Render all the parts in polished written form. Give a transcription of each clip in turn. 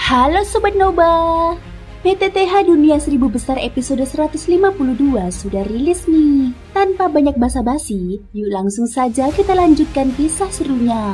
Halo Sobat Noba, PTTH Dunia 1000 Besar episode 152 sudah rilis nih. Tanpa banyak basa-basi, yuk langsung saja kita lanjutkan kisah serunya.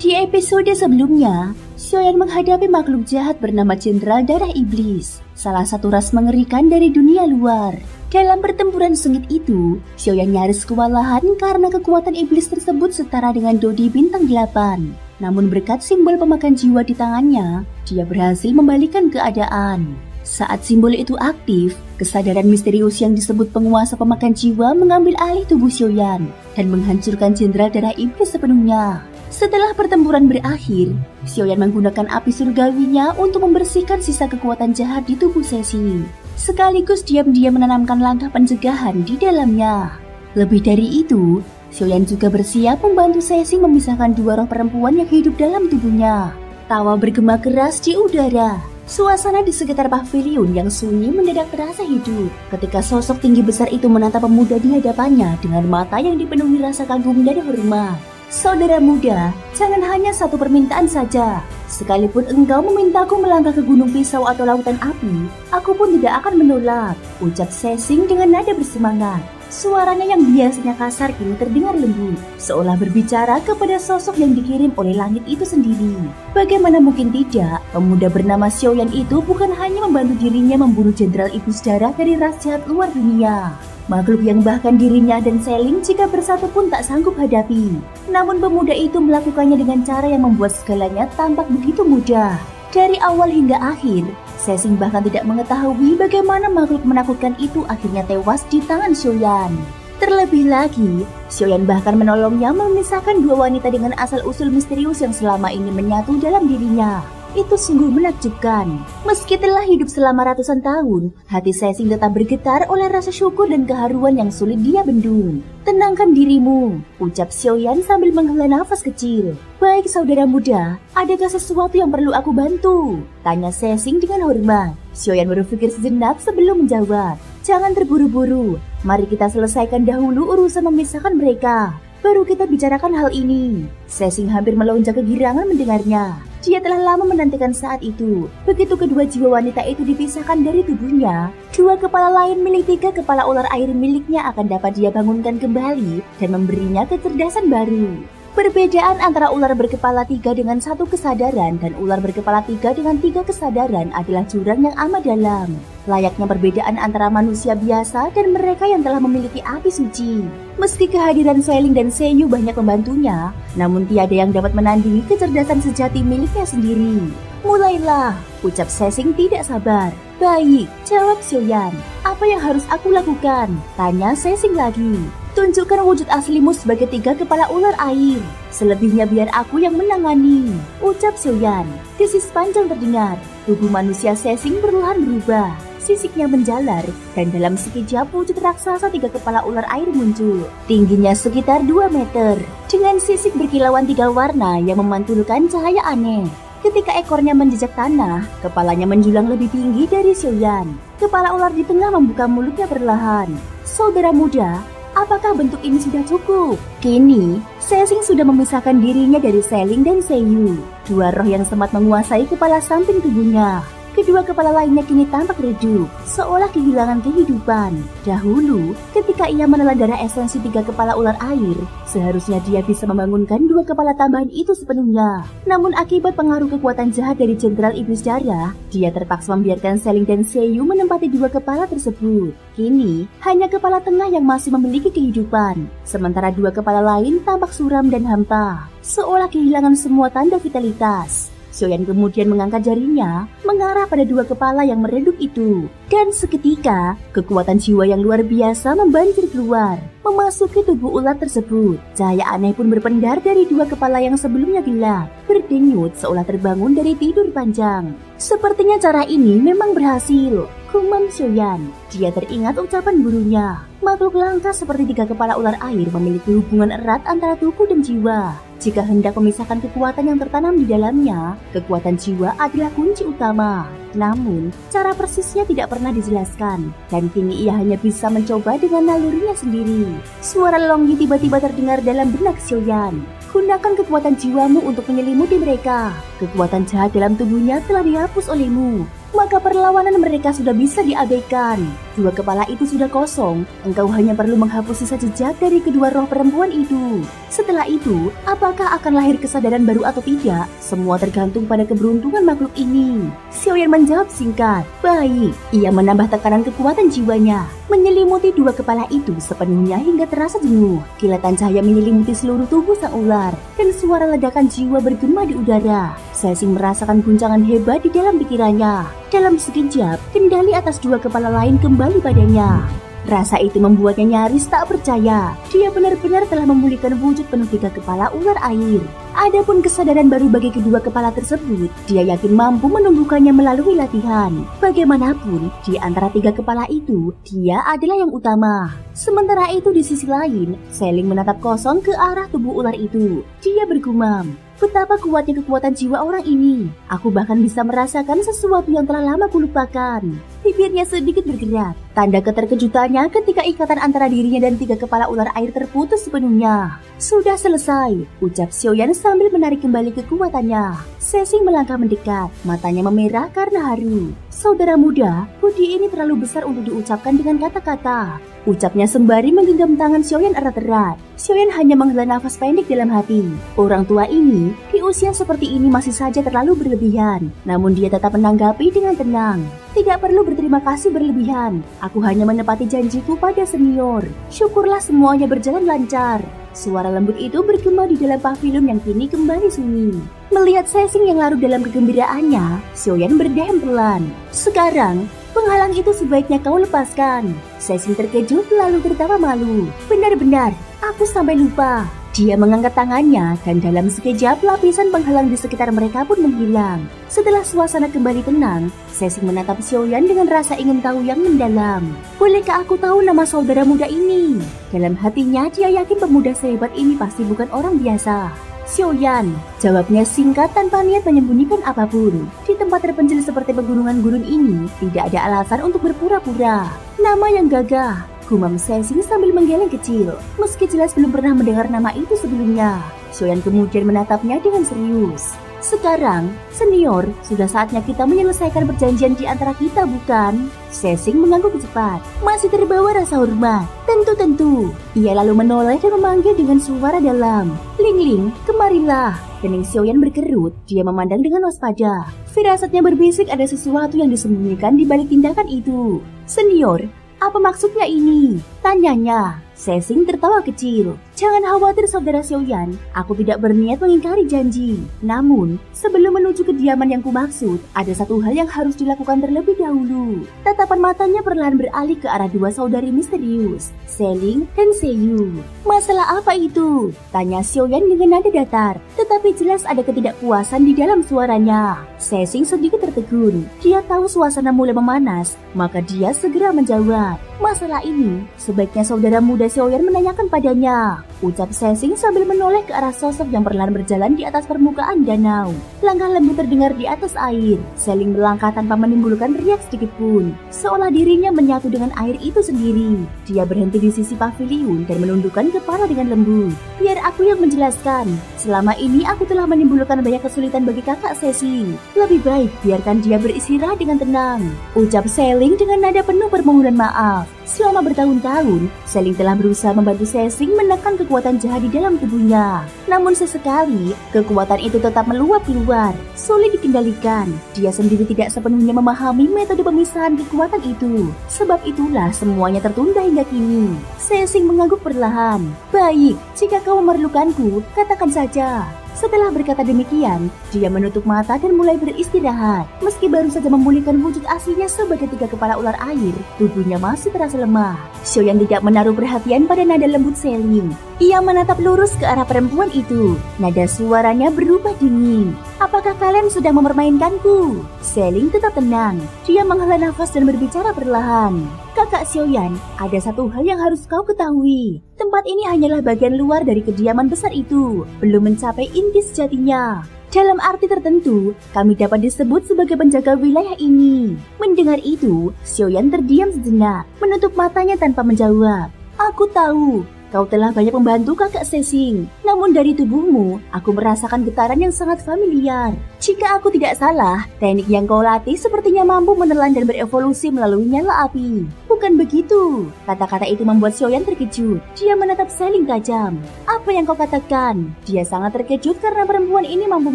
Di episode sebelumnya, Xiaoyan menghadapi makhluk jahat bernama Jenderal Darah Iblis, salah satu ras mengerikan dari dunia luar. Dalam pertempuran sengit itu, Xiaoyan nyaris kewalahan karena kekuatan iblis tersebut setara dengan Dodi bintang 8. Namun berkat simbol pemakan jiwa di tangannya, dia berhasil membalikan keadaan. Saat simbol itu aktif, kesadaran misterius yang disebut penguasa pemakan jiwa mengambil alih tubuh Xiaoyan dan menghancurkan Jenderal Darah Iblis sepenuhnya. Setelah pertempuran berakhir, Xiaoyan menggunakan api surgawinya untuk membersihkan sisa kekuatan jahat di tubuh Cixing, sekaligus diam-diam menanamkan langkah pencegahan di dalamnya. Lebih dari itu, Xiaoyan juga bersiap membantu Cixing memisahkan dua roh perempuan yang hidup dalam tubuhnya. Tawa bergema keras di udara. Suasana di sekitar pavilion yang sunyi mendadak terasa hidup ketika sosok tinggi besar itu menatap pemuda di hadapannya dengan mata yang dipenuhi rasa kagum dan hormat. Saudara muda, jangan hanya satu permintaan saja. Sekalipun engkau memintaku melangkah ke gunung pisau atau lautan api, aku pun tidak akan menolak, ucap Cixing dengan nada bersemangat. Suaranya yang biasanya kasar kini terdengar lembut, seolah berbicara kepada sosok yang dikirim oleh langit itu sendiri. Bagaimana mungkin tidak, pemuda bernama Xiaoyan itu bukan hanya membantu dirinya membunuh Jenderal Iblis Darah dari ras jahat luar dunia. Makhluk yang bahkan dirinya dan Seling jika bersatu pun tak sanggup hadapi. Namun pemuda itu melakukannya dengan cara yang membuat segalanya tampak begitu mudah. Dari awal hingga akhir, Cixing bahkan tidak mengetahui bagaimana makhluk menakutkan itu akhirnya tewas di tangan Xiaoyan. Terlebih lagi, Xiaoyan bahkan menolongnya memisahkan dua wanita dengan asal-usul misterius yang selama ini menyatu dalam dirinya. Itu sungguh menakjubkan. Meski telah hidup selama ratusan tahun, hati Cixing tetap bergetar oleh rasa syukur dan keharuan yang sulit dia bendung. Tenangkan dirimu, ucap Xiaoyan sambil menghela nafas kecil. Baik saudara muda, adakah sesuatu yang perlu aku bantu? Tanya Cixing dengan hormat. Xiaoyan berpikir sejenak sebelum menjawab. Jangan terburu-buru, mari kita selesaikan dahulu urusan memisahkan mereka. Baru kita bicarakan hal ini. Cixing hampir melonjak kegirangan mendengarnya. Dia telah lama menantikan saat itu. Begitu kedua jiwa wanita itu dipisahkan dari tubuhnya, dua kepala lain milik tiga kepala ular air miliknya akan dapat dia bangunkan kembali dan memberinya kecerdasan baru. Perbedaan antara ular berkepala tiga dengan satu kesadaran dan ular berkepala tiga dengan tiga kesadaran adalah jurang yang amat dalam. Layaknya perbedaan antara manusia biasa dan mereka yang telah memiliki api suci. Meski kehadiran Seling dan Seiyu banyak membantunya, namun tiada yang dapat menandingi kecerdasan sejati miliknya sendiri. Mulailah, ucap Cixing tidak sabar. Baik, jawab Xiaoyan. Apa yang harus aku lakukan? Tanya Cixing lagi. Tunjukkan wujud aslimu sebagai tiga kepala ular air. Selebihnya biar aku yang menangani, ucap Xiaoyan. Desis panjang terdengar. Tubuh manusia Cixing perlahan berubah. Sisiknya menjalar dan dalam sekejap wujud raksasa tiga kepala ular air muncul. Tingginya sekitar 2 meter. Dengan sisik berkilauan 3 warna yang memantulkan cahaya aneh. Ketika ekornya menjejak tanah, kepalanya menjulang lebih tinggi dari Xiaoyan. Kepala ular di tengah membuka mulutnya perlahan. Saudara muda, apakah bentuk ini sudah cukup? Kini, Cixing sudah memisahkan dirinya dari Seling dan Seiyu, dua roh yang sempat menguasai kepala samping tubuhnya. Kedua kepala lainnya kini tampak redup, seolah kehilangan kehidupan. Dahulu, ketika ia menelan darah esensi tiga kepala ular air, seharusnya dia bisa membangunkan dua kepala tambahan itu sepenuhnya. Namun akibat pengaruh kekuatan jahat dari Jenderal Iblis Darah, dia terpaksa membiarkan Seling dan Seiyu menempati dua kepala tersebut. Kini, hanya kepala tengah yang masih memiliki kehidupan, sementara dua kepala lain tampak suram dan hampa, seolah kehilangan semua tanda vitalitas. Xiaoyan kemudian mengangkat jarinya mengarah pada dua kepala yang meredup itu. Dan seketika, kekuatan jiwa yang luar biasa membanjir keluar, memasuki tubuh ular tersebut. Cahaya aneh pun berpendar dari dua kepala yang sebelumnya gelap, berdenyut seolah terbangun dari tidur panjang. Sepertinya cara ini memang berhasil, gumam Xiaoyan. Dia teringat ucapan gurunya. Makhluk langka seperti tiga kepala ular air memiliki hubungan erat antara tubuh dan jiwa. Jika hendak memisahkan kekuatan yang tertanam di dalamnya, kekuatan jiwa adalah kunci utama. Namun, cara persisnya tidak pernah dijelaskan, dan kini ia hanya bisa mencoba dengan nalurinya sendiri. Suara Longyi tiba-tiba terdengar dalam benak Xiaoyan. Gunakan kekuatan jiwamu untuk menyelimuti mereka. Kekuatan jahat dalam tubuhnya telah dihapus olehmu. Maka perlawanan mereka sudah bisa diabaikan. Dua kepala itu sudah kosong. Engkau hanya perlu menghapus sisa jejak dari kedua roh perempuan itu. Setelah itu, apakah akan lahir kesadaran baru atau tidak? Semua tergantung pada keberuntungan makhluk ini. Xiaoyan menjawab singkat. Baik, ia menambah tekanan kekuatan jiwanya. Menyelimuti dua kepala itu sepenuhnya hingga terasa jenuh. Kilatan cahaya menyelimuti seluruh tubuh sang ular, dan suara ledakan jiwa bergema di udara. Cixin merasakan guncangan hebat di dalam pikirannya. Dalam sekejap, kendali atas dua kepala lain kembali padanya. Rasa itu membuatnya nyaris tak percaya. Dia benar-benar telah memulihkan wujud penuh tiga kepala ular air. Adapun kesadaran baru bagi kedua kepala tersebut, dia yakin mampu menumbuhkannya melalui latihan. Bagaimanapun, di antara tiga kepala itu, dia adalah yang utama. Sementara itu di sisi lain, Seling menatap kosong ke arah tubuh ular itu. Dia bergumam, betapa kuatnya kekuatan jiwa orang ini. Aku bahkan bisa merasakan sesuatu yang telah lama kulupakan. Bibirnya sedikit bergerak, tanda keterkejutannya ketika ikatan antara dirinya dan tiga kepala ular air terputus sepenuhnya. Sudah selesai, ucap Xiaoyan sambil menarik kembali kekuatannya. Cixin melangkah mendekat, matanya memerah karena haru. Saudara muda, budi ini terlalu besar untuk diucapkan dengan kata-kata. Ucapnya sembari menggenggam tangan Xiaoyan erat-erat. Xiaoyan hanya menghela nafas pendek dalam hati. Orang tua ini, di usia seperti ini masih saja terlalu berlebihan. Namun dia tetap menanggapi dengan tenang. Tidak perlu berterima kasih berlebihan. Aku hanya menepati janjiku pada senior. Syukurlah semuanya berjalan lancar. Suara lembut itu bergema di dalam pavilion yang kini kembali sunyi. Melihat Cixin yang larut dalam kegembiraannya, Xiaoyan berdehem pelan. Sekarang, penghalang itu sebaiknya kau lepaskan. Cixin terkejut lalu tertawa malu. Benar-benar, aku sampai lupa. Dia mengangkat tangannya dan dalam sekejap lapisan penghalang di sekitar mereka pun menghilang. Setelah suasana kembali tenang, Cixin menatap Xiaoyan dengan rasa ingin tahu yang mendalam. Bolehkah aku tahu nama saudara muda ini? Dalam hatinya dia yakin pemuda sehebat ini pasti bukan orang biasa. Xiaoyan, jawabnya singkat tanpa niat menyembunyikan apapun. Di tempat terpencil seperti pegunungan gurun ini, tidak ada alasan untuk berpura-pura. Nama yang gagah, gumam Cixin sambil menggeleng kecil. Meski jelas belum pernah mendengar nama itu sebelumnya, Xiaoyan kemudian menatapnya dengan serius. Sekarang, senior, sudah saatnya kita menyelesaikan perjanjian di antara kita, bukan? Cixin mengangguk cepat, masih terbawa rasa hormat. Tentu. Ia lalu menoleh dan memanggil dengan suara dalam. Ling, kemarilah. Kening Xiaoyan berkerut, dia memandang dengan waspada. Firasatnya berbisik ada sesuatu yang disembunyikan di balik tindakan itu. Senior, apa maksudnya ini? Tanyanya. Cixin tertawa kecil. Jangan khawatir saudara Xiaoyan, aku tidak berniat mengingkari janji. Namun, sebelum menuju kediaman yang kumaksud, ada satu hal yang harus dilakukan terlebih dahulu. Tatapan matanya perlahan beralih ke arah dua saudari misterius, Seling dan Seiyu. Masalah apa itu? Tanya Xiaoyan dengan nada datar, tetapi jelas ada ketidakpuasan di dalam suaranya. Cixin sedikit tertegun. Dia tahu suasana mulai memanas, maka dia segera menjawab. Masalah ini, sebaiknya saudara muda Xiaoyan menanyakan padanya. Ucap Cixin sambil menoleh ke arah sosok yang perlahan berjalan di atas permukaan danau. Langkah lembut terdengar di atas air. Seling melangkah tanpa menimbulkan riak sedikit pun, seolah dirinya menyatu dengan air itu sendiri. Dia berhenti di sisi pavilion dan menundukkan kepala dengan lembut. Biar aku yang menjelaskan. Selama ini aku telah menimbulkan banyak kesulitan bagi kakak Cixin. Lebih baik biarkan dia beristirahat dengan tenang. Ucap Seling dengan nada penuh permohonan maaf. Selama bertahun-tahun, Seling telah berusaha membantu Cixin menekan kekuatan jahat di dalam tubuhnya. Namun sesekali, kekuatan itu tetap meluap keluar, sulit dikendalikan. Dia sendiri tidak sepenuhnya memahami metode pemisahan kekuatan itu. Sebab itulah semuanya tertunda hingga kini. Cixin mengangguk perlahan. Baik, jika kau memerlukanku, katakan saja. Setelah berkata demikian, dia menutup mata dan mulai beristirahat. Meski baru saja memulihkan wujud aslinya sebagai tiga kepala ular air, tubuhnya masih terasa lemah. Xiaoyan tidak menaruh perhatian pada nada lembut Seling. Ia menatap lurus ke arah perempuan itu. Nada suaranya berubah dingin. Apakah kalian sedang mempermainkanku? Seling tetap tenang. Dia menghela nafas dan berbicara perlahan. Kakak Xiaoyan, ada satu hal yang harus kau ketahui. Tempat ini hanyalah bagian luar dari kediaman besar itu, belum mencapai inti sejatinya. Dalam arti tertentu, kami dapat disebut sebagai penjaga wilayah ini. Mendengar itu, Xiaoyan terdiam sejenak, menutup matanya tanpa menjawab. Aku tahu, kau telah banyak membantu kakak Cixing. Namun dari tubuhmu, aku merasakan getaran yang sangat familiar. Jika aku tidak salah, teknik yang kau latih sepertinya mampu menelan dan berevolusi melalui nyala api. Bukan begitu. Kata-kata itu membuat Xiaoyan terkejut. Dia menatap Selling tajam. Apa yang kau katakan? Dia sangat terkejut karena perempuan ini mampu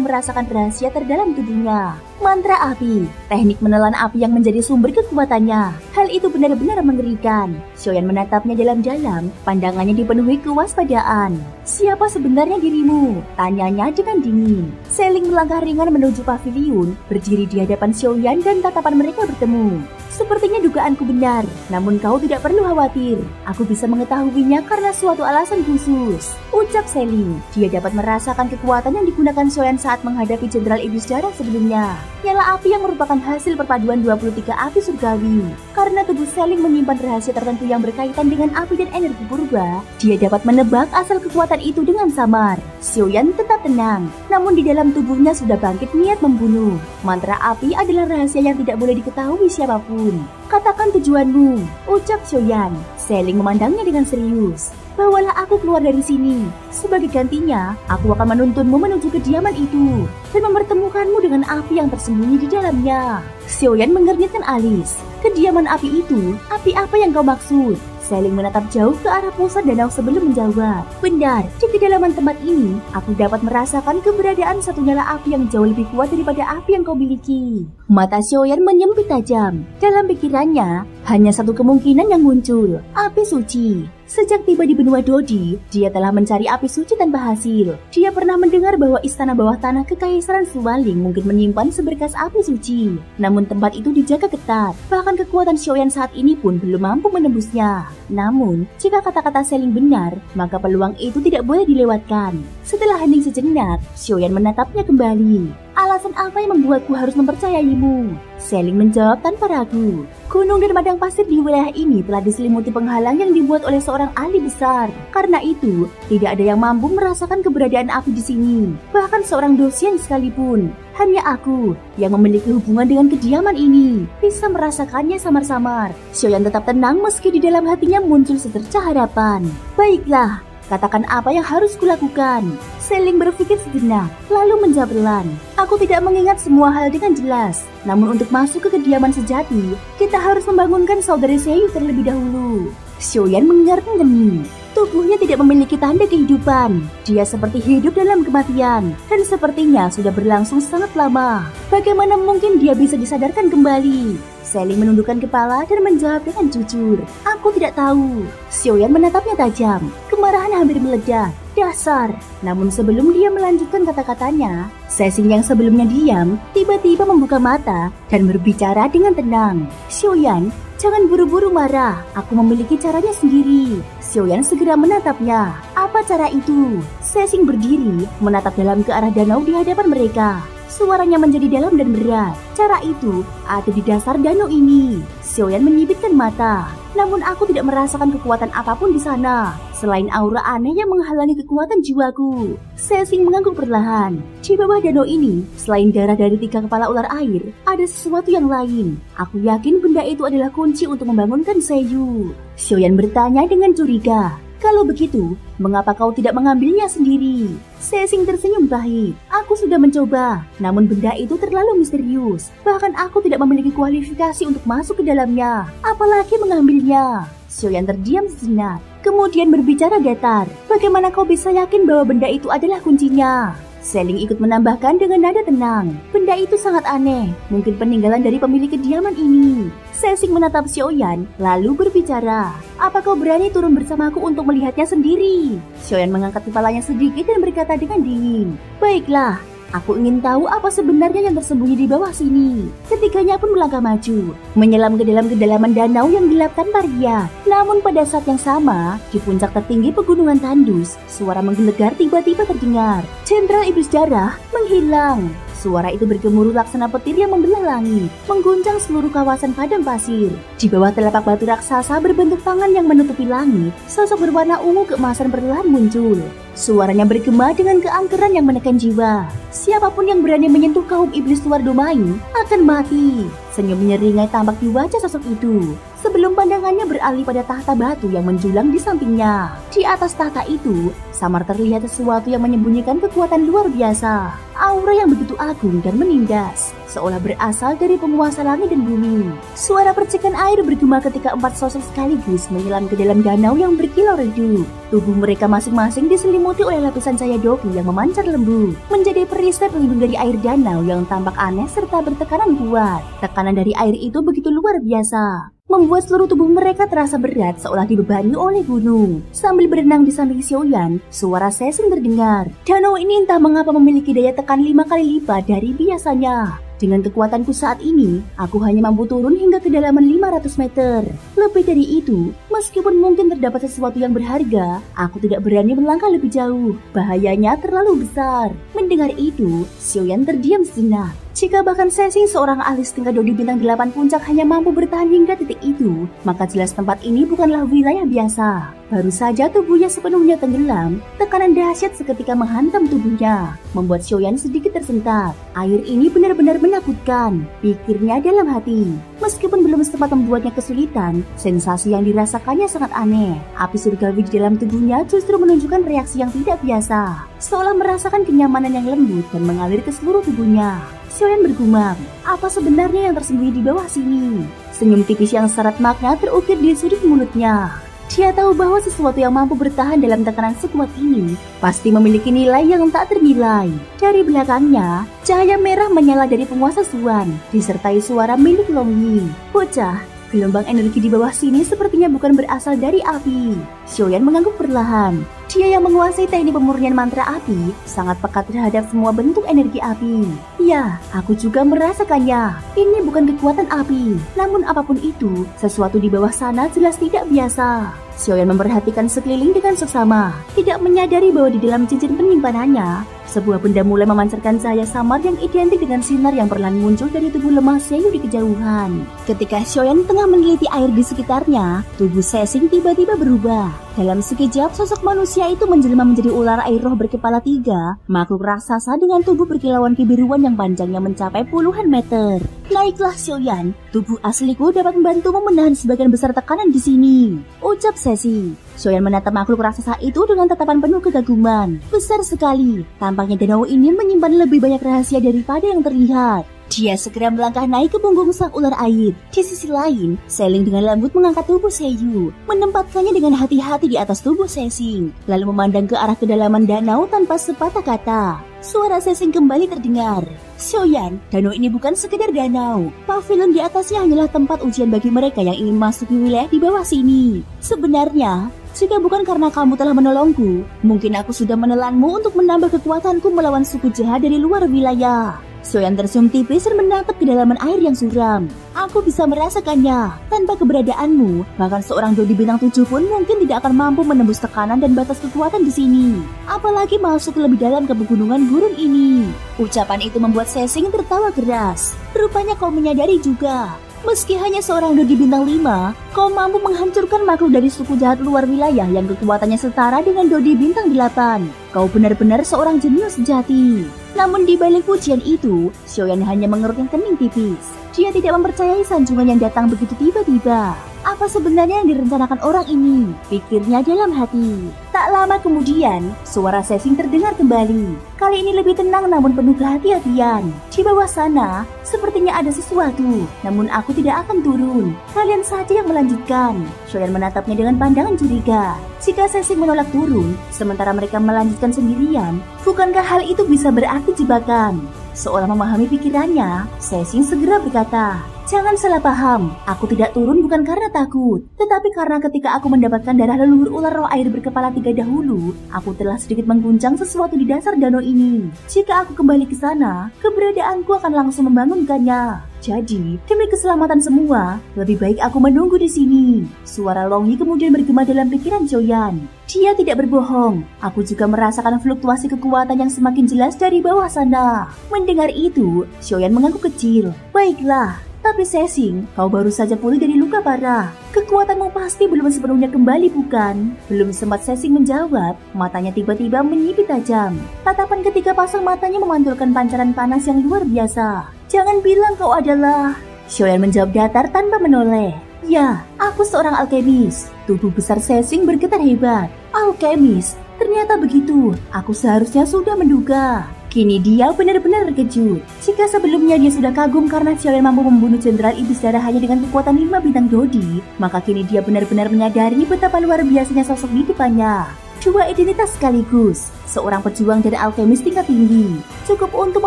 merasakan rahasia terdalam tubuhnya. Mantra api, teknik menelan api yang menjadi sumber kekuatannya. Hal itu benar-benar mengerikan. Xiaoyan menatapnya dalam-dalam, pandangannya dipenuhi kewaspadaan. Siapa sebenarnya dirimu? Tanyanya dengan dingin. Selling melangkah ringan menuju paviliun, berdiri di hadapan Xiaoyan dan tatapan mereka bertemu. Sepertinya dugaanku benar, namun kau tidak perlu khawatir. Aku bisa mengetahuinya karena suatu alasan khusus. Ucap Selling. Dia dapat merasakan kekuatan yang digunakan Xiaoyan saat menghadapi Jenderal Iblis Darah sebelumnya. Nyala api yang merupakan hasil perpaduan 23 api surgawi. Karena tubuh Selling menyimpan rahasia tertentu yang berkaitan dengan api dan energi purba, dia dapat menebak asal kekuatan itu dengan samar. Xiaoyan tetap tenang, namun di dalam tubuhnya sudah bangkit niat membunuh. Mantra api adalah rahasia yang tidak boleh diketahui siapapun. Katakan tujuanmu, ucap Xiaoyan. Selling memandangnya dengan serius. Bawalah aku keluar dari sini. Sebagai gantinya, aku akan menuntunmu menuju kediaman itu dan mempertemukanmu dengan api yang tersembunyi di dalamnya. Xiaoyan mengernyitkan alis. Kediaman api itu, api apa yang kau maksud? Selling menatap jauh ke arah pusat danau sebelum menjawab. Benar, di kedalaman tempat ini, aku dapat merasakan keberadaan satu nyala api yang jauh lebih kuat daripada api yang kau miliki. Mata Xiaoyan menyempit tajam. Dalam pikirannya, hanya satu kemungkinan yang muncul, api suci. Sejak tiba di benua Dodi, dia telah mencari api suci tanpa hasil. Dia pernah mendengar bahwa istana bawah tanah Kekaisaran Suwaling mungkin menyimpan seberkas api suci. Namun tempat itu dijaga ketat. Bahkan kekuatan Xiaoyan saat ini pun belum mampu menembusnya. Namun, jika kata-kata Selling benar, maka peluang itu tidak boleh dilewatkan. Setelah hening sejenak, Xiaoyan menatapnya kembali. Alasan apa yang membuatku harus mempercayaimu? Selling menjawab tanpa ragu. Gunung dan padang pasir di wilayah ini telah diselimuti penghalang yang dibuat oleh seorang ahli besar. Karena itu, tidak ada yang mampu merasakan keberadaan api di sini. Bahkan seorang dosen sekalipun. Hanya aku yang memiliki hubungan dengan kediaman ini bisa merasakannya samar-samar. Xiaoyan tetap tenang meski di dalam hatinya muncul secercah harapan. Baiklah, katakan apa yang harus kulakukan. Selling berpikir sejenak, lalu menjawab pelan. Aku tidak mengingat semua hal dengan jelas. Namun untuk masuk ke kediaman sejati, kita harus membangunkan saudari Seiyu terlebih dahulu. Xiaoyan mengerti hening. Tubuhnya tidak memiliki tanda kehidupan. Dia seperti hidup dalam kematian, dan sepertinya sudah berlangsung sangat lama. Bagaimana mungkin dia bisa disadarkan kembali? Selling menundukkan kepala dan menjawab dengan jujur. Aku tidak tahu. Xiaoyan menatapnya tajam. Kemarahan hampir meledak. Dasar. Namun sebelum dia melanjutkan kata-katanya, Cixing yang sebelumnya diam, tiba-tiba membuka mata dan berbicara dengan tenang. Xiaoyan, jangan buru-buru marah. Aku memiliki caranya sendiri. Xiaoyan segera menatapnya. Apa cara itu? Cixing berdiri, menatap dalam ke arah danau di hadapan mereka. Suaranya menjadi dalam dan berat. Cara itu ada di dasar danau ini. Xiaoyan menyipitkan mata. Namun aku tidak merasakan kekuatan apapun di sana, selain aura aneh yang menghalangi kekuatan jiwaku. Cixing mengangguk perlahan. Di bawah danau ini, selain darah dari 3 kepala ular air, ada sesuatu yang lain. Aku yakin benda itu adalah kunci untuk membangunkan Seiyu. Xiaoyan bertanya dengan curiga. Kalau begitu, mengapa kau tidak mengambilnya sendiri? Cixing tersenyum pahit. Aku sudah mencoba, namun benda itu terlalu misterius. Bahkan aku tidak memiliki kualifikasi untuk masuk ke dalamnya, apalagi mengambilnya. Xiaoyan terdiam sejenak, kemudian berbicara datar. Bagaimana kau bisa yakin bahwa benda itu adalah kuncinya? Selling ikut menambahkan dengan nada tenang. Benda itu sangat aneh, mungkin peninggalan dari pemilik kediaman ini. Cixing menatap Xiaoyan, lalu berbicara. Apa kau berani turun bersamaku untuk melihatnya sendiri? Xiaoyan mengangkat kepalanya sedikit dan berkata dengan dingin. Baiklah, aku ingin tahu apa sebenarnya yang tersembunyi di bawah sini. Ketiganya pun melangkah maju, menyelam ke dalam kedalaman danau yang gelap tanpa riak. Namun pada saat yang sama, di puncak tertinggi pegunungan tandus, suara menggelegar tiba-tiba terdengar. Jenderal Iblis Darah menghilang. Suara itu bergemuruh laksana petir yang membelah langit, mengguncang seluruh kawasan padang pasir. Di bawah telapak batu raksasa berbentuk tangan yang menutupi langit, sosok berwarna ungu keemasan perlahan muncul. Suaranya bergema dengan keangkeran yang menekan jiwa. Siapapun yang berani menyentuh kaum iblis luar domain akan mati. Senyum menyeringai tampak di wajah sosok itu, sebelum pandangannya beralih pada tahta batu yang menjulang di sampingnya. Di atas tahta itu, samar terlihat sesuatu yang menyembunyikan kekuatan luar biasa. Aura yang begitu agung dan menindas, seolah berasal dari penguasa langit dan bumi. Suara percikan air bergema ketika 4 sosok sekaligus menyelam ke dalam danau yang berkilau redup. Tubuh mereka masing-masing diselimuti oleh lapisan cahaya doki yang memancar lembut, menjadi perisai pelindung dari air danau yang tampak aneh serta bertekanan kuat. Tekanan dari air itu begitu luar biasa, membuat seluruh tubuh mereka terasa berat seolah dibebani oleh gunung. Sambil berenang di samping Xiaoyan, suara Cixin terdengar. Danau ini entah mengapa memiliki daya tekan 5 kali lipat dari biasanya. Dengan kekuatanku saat ini, aku hanya mampu turun hingga kedalaman 500 meter. Lebih dari itu, meskipun mungkin terdapat sesuatu yang berharga, aku tidak berani melangkah lebih jauh. Bahayanya terlalu besar. Mendengar itu, Xiaoyan terdiam sejenak. Jika bahkan Cixin seorang ahli setingkat dodi bintang 8 puncak hanya mampu bertahan hingga titik itu, maka jelas tempat ini bukanlah wilayah biasa. Baru saja tubuhnya sepenuhnya tenggelam, tekanan dahsyat seketika menghantam tubuhnya, membuat Xiaoyan sedikit tersentak. Air ini benar-benar menakutkan, pikirnya dalam hati. Meskipun belum sempat membuatnya kesulitan, sensasi yang dirasakannya sangat aneh. Api surgawi di dalam tubuhnya justru menunjukkan reaksi yang tidak biasa, seolah merasakan kenyamanan yang lembut dan mengalir ke seluruh tubuhnya. Xiaoyan bergumam, apa sebenarnya yang tersembunyi di bawah sini? Senyum tipis yang syarat makna terukir di sudut mulutnya. Dia tahu bahwa sesuatu yang mampu bertahan dalam tekanan sekuat ini pasti memiliki nilai yang tak ternilai. Dari belakangnya, cahaya merah menyala dari penguasa Suan, disertai suara milik Long Yi. Bocah, gelombang energi di bawah sini sepertinya bukan berasal dari api. Xiaoyan mengangguk perlahan. Dia yang menguasai teknik pemurnian mantra api sangat peka terhadap semua bentuk energi api. Ya, aku juga merasakannya. Ini bukan kekuatan api, namun apapun itu, sesuatu di bawah sana jelas tidak biasa. Xiaoyan memperhatikan sekeliling dengan seksama, tidak menyadari bahwa di dalam cincin penyimpanannya, sebuah benda mulai memancarkan cahaya samar yang identik dengan sinar yang perlahan muncul dari tubuh lemah Xiaoyu di kejauhan. Ketika Xiaoyan tengah meneliti air di sekitarnya, tubuh Cixin tiba-tiba berubah. Dalam sekejap, sosok manusia itu menjelma menjadi ular air roh berkepala 3, makhluk raksasa dengan tubuh berkilauan kebiruan yang panjangnya mencapai puluhan meter. Naiklah Xiaoyan, tubuh asliku dapat membantumu menahan sebagian besar tekanan di sini, ucap Cixin. Xiaoyan menatap makhluk raksasa itu dengan tatapan penuh kekaguman. Besar sekali, tampaknya danau ini menyimpan lebih banyak rahasia daripada yang terlihat. Dia segera melangkah naik ke punggung sang ular air. Di sisi lain, Seling dengan lembut mengangkat tubuh Xiaoyu, menempatkannya dengan hati-hati di atas tubuh Cixin, lalu memandang ke arah kedalaman danau tanpa sepatah kata. Suara Cixin kembali terdengar. Xiaoyan, danau ini bukan sekedar danau. Pavilion di atasnya hanyalah tempat ujian bagi mereka yang ingin masuk di wilayah di bawah sini. Sebenarnya, jika bukan karena kamu telah menolongku, mungkin aku sudah menelanmu untuk menambah kekuatanku melawan suku jahat dari luar wilayah. Xiaoyan tersenyum tipis dan menatap kedalaman air yang suram. Aku bisa merasakannya. Tanpa keberadaanmu, bahkan seorang dodi bintang 7 pun mungkin tidak akan mampu menembus tekanan dan batas kekuatan di sini. Apalagi masuk lebih dalam ke pegunungan gurun ini. Ucapan itu membuat Cixin tertawa keras. Rupanya kau menyadari juga. Meski hanya seorang dodi bintang 5, kau mampu menghancurkan makhluk dari suku jahat luar wilayah yang kekuatannya setara dengan dodi bintang 8. Kau benar-benar seorang jenius sejati. Namun di balik pujian itu, Xiaoyan hanya mengerutkan kening tipis. Dia tidak mempercayai sanjungan yang datang begitu tiba-tiba. Apa sebenarnya yang direncanakan orang ini? Pikirnya dalam hati. Tak lama kemudian, suara Cixin terdengar kembali. Kali ini lebih tenang namun penuh kehati-hatian. Di bawah sana, sepertinya ada sesuatu. Namun aku tidak akan turun. Kalian saja yang melanjutkan. Xiaoyan menatapnya dengan pandangan curiga. Jika Cixin menolak turun, sementara mereka melanjutkan sendirian, bukankah hal itu bisa berarti jebakan? Seolah memahami pikirannya, Cixin segera berkata, Jangan salah paham, aku tidak turun bukan karena takut, tetapi karena ketika aku mendapatkan darah leluhur ular roh air berkepala 3 dahulu, aku telah sedikit mengguncang sesuatu di dasar danau ini. Jika aku kembali ke sana, keberadaanku akan langsung membangunkannya. Jadi, demi keselamatan semua, lebih baik aku menunggu di sini. Suara Long Yi kemudian bergema dalam pikiran Xiaoyan. Dia tidak berbohong. Aku juga merasakan fluktuasi kekuatan yang semakin jelas dari bawah sana. Mendengar itu, Xiaoyan mengangguk kecil. Baiklah. Tapi Sesing, kau baru saja pulih dari luka parah. Kekuatanmu pasti belum sepenuhnya kembali bukan? Belum sempat Sesing menjawab, matanya tiba-tiba menyipit tajam. Tatapan ketiga pasang matanya memantulkan pancaran panas yang luar biasa. Jangan bilang kau adalah... Xiaoyan menjawab datar tanpa menoleh. Ya, aku seorang alkemis. Tubuh besar Sesing bergetar hebat. Alkemis? Ternyata begitu. Aku seharusnya sudah menduga. Kini dia benar-benar terkejut. Jika sebelumnya dia sudah kagum karena Xiaoyan mampu membunuh Jenderal Iblis Darah hanya dengan kekuatan 5 bintang Dodi, maka kini dia benar-benar menyadari betapa luar biasanya sosok di depannya. 2 identitas sekaligus, seorang pejuang dan alkemis tingkat tinggi, cukup untuk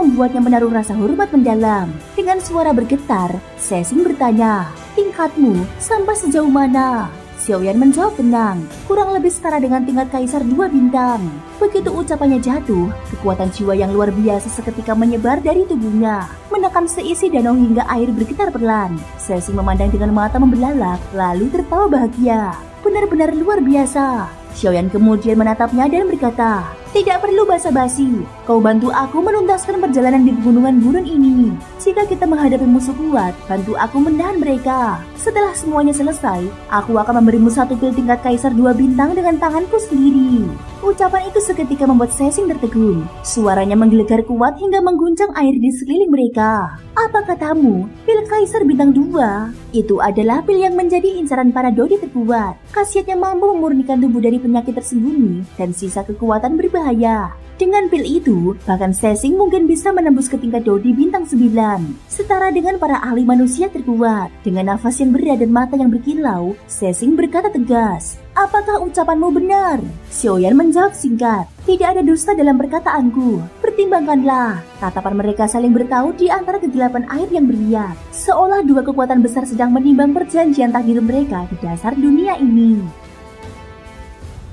membuatnya menaruh rasa hormat mendalam. Dengan suara bergetar, Sesing bertanya, tingkatmu sampai sejauh mana? Xiaoyan menjawab tenang, kurang lebih setara dengan tingkat kaisar 2 bintang. Begitu ucapannya jatuh, kekuatan jiwa yang luar biasa seketika menyebar dari tubuhnya, menekan seisi danau hingga air bergetar perlahan. Sesing memandang dengan mata membelalak, lalu tertawa bahagia. Benar-benar luar biasa. Xiaoyan kemudian menatapnya dan berkata, tidak perlu basa-basi, kau bantu aku menuntaskan perjalanan di pegunungan gurun ini. Jika kita menghadapi musuh kuat, bantu aku menahan mereka. Setelah semuanya selesai, aku akan memberimu 1 pil tingkat kaisar 2 bintang dengan tanganku sendiri. Ucapan itu seketika membuat Sesing tertegun. Suaranya menggelegar kuat hingga mengguncang air di sekeliling mereka. Apa katamu, pil kaisar bintang 2? Itu adalah pil yang menjadi incaran para Dodi terkuat. Khasiatnya mampu memurnikan tubuh dari penyakit tersembunyi dan sisa kekuatan berbahaya. Dengan pil itu, bahkan Sesing mungkin bisa menembus ke tingkat Dodi bintang 9, setara dengan para ahli manusia terkuat. Dengan nafas yang berat dan mata yang berkilau, Sesing berkata tegas, apakah ucapanmu benar? Xiaoyan menjawab singkat, tidak ada dusta dalam perkataanku. Pertimbangkanlah. Tatapan mereka saling bertaut di antara kegelapan air yang berliat, seolah 2 kekuatan besar sedang menimbang perjanjian takdir mereka di dasar dunia ini.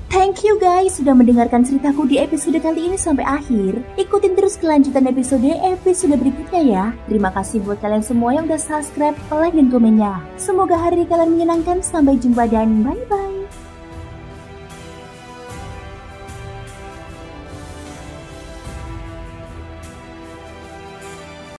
Thank you guys sudah mendengarkan ceritaku di episode kali ini sampai akhir. Ikutin terus kelanjutan episode berikutnya ya. Terima kasih buat kalian semua yang udah subscribe, like, dan komennya. Semoga hari kalian menyenangkan. Sampai jumpa dan bye-bye.